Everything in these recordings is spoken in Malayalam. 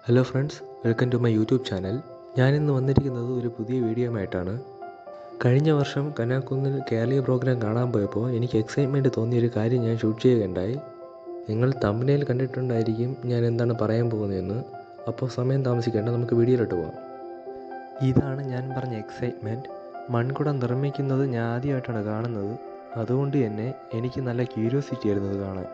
Hello friends, welcome to my YouTube channel. ഞാനിന്ന് വന്നിരിക്കുന്നത് ഒരു പുതിയ വീഡിയോയുമായിട്ടാണ്. കഴിഞ്ഞ വർഷം കന്യാകുന്നിൽ കേരളീയ പ്രോഗ്രാം കാണാൻ പോയപ്പോൾ എനിക്ക് എക്സൈറ്റ്മെൻറ്റ് തോന്നിയൊരു കാര്യം ഞാൻ ഷൂട്ട് ചെയ്യുകയുണ്ടായി. നിങ്ങൾ തമ്പനയിൽ കണ്ടിട്ടുണ്ടായിരിക്കും ഞാൻ എന്താണ് പറയാൻ പോകുന്നതെന്ന്. അപ്പോൾ സമയം താമസിക്കേണ്ട, നമുക്ക് വീഡിയോയിലോട്ട് പോകാം. ഇതാണ് ഞാൻ പറഞ്ഞ എക്സൈറ്റ്മെൻറ്റ്. മൺകുടം നിർമ്മിക്കുന്നത് ഞാൻ ആദ്യമായിട്ടാണ് കാണുന്നത്. അതുകൊണ്ട് തന്നെ എനിക്ക് നല്ല ക്യൂരിയോസിറ്റി ആയിരുന്നു ഇത് കാണാൻ.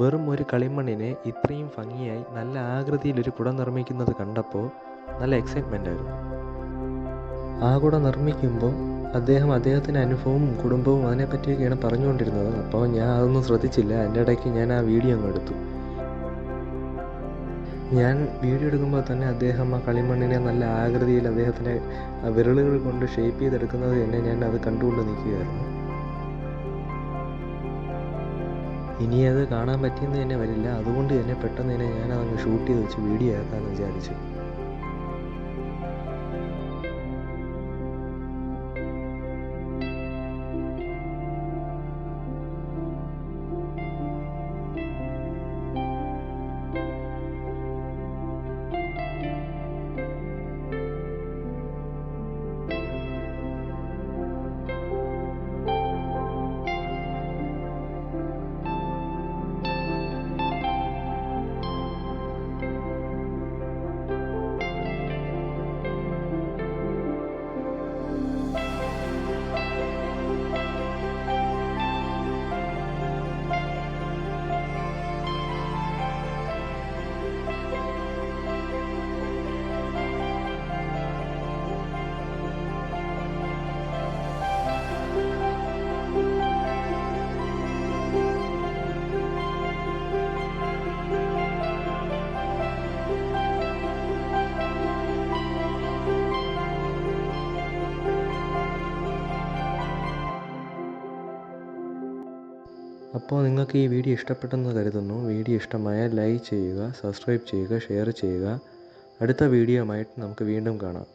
വെറും ഒരു കളിമണ്ണിനെ ഇത്രയും ഭംഗിയായി നല്ല ആകൃതിയിലൊരു കുടം നിർമ്മിക്കുന്നത് കണ്ടപ്പോൾ നല്ല എക്സൈറ്റ്മെൻ്റ് ആയിരുന്നു. ആ കുടം നിർമ്മിക്കുമ്പോൾ അദ്ദേഹത്തിൻ്റെ അനുഭവവും കുടുംബവും അതിനെപ്പറ്റിയൊക്കെയാണ് പറഞ്ഞുകൊണ്ടിരുന്നത്. അപ്പോൾ ഞാൻ അതൊന്നും ശ്രദ്ധിച്ചില്ല. അതിൻ്റെ ഇടയ്ക്ക് ഞാൻ ആ വീഡിയോ അങ്ങ് എടുത്തു. ഞാൻ വീഡിയോ എടുക്കുമ്പോൾ തന്നെ അദ്ദേഹം ആ കളിമണ്ണിനെ നല്ല ആകൃതിയിൽ അദ്ദേഹത്തിൻ്റെ വിരലുകൾ കൊണ്ട് ഷേപ്പ് ചെയ്തെടുക്കുന്നത് തന്നെ ഞാൻ അത് കണ്ടുകൊണ്ട് നിൽക്കുകയായിരുന്നു. ഇനി അത് കാണാൻ പറ്റിയെന്ന് തന്നെ വരില്ല. അതുകൊണ്ട് തന്നെ പെട്ടെന്ന് തന്നെ ഞാനതങ്ങ് ഷൂട്ട് ചെയ്ത് വെച്ച് വീഡിയോ ആക്കാമെന്ന് വിചാരിച്ചു. അപ്പോൾ നിങ്ങൾക്ക് ഈ വീഡിയോ ഇഷ്ടപ്പെട്ടെന്ന് കരുതുന്നു. വീഡിയോ ഇഷ്ടമായാൽ ലൈക്ക് ചെയ്യുക, സബ്സ്ക്രൈബ് ചെയ്യുക, ഷെയർ ചെയ്യുക. അടുത്ത വീഡിയോയുമായിട്ട് നമുക്ക് വീണ്ടും കാണാം.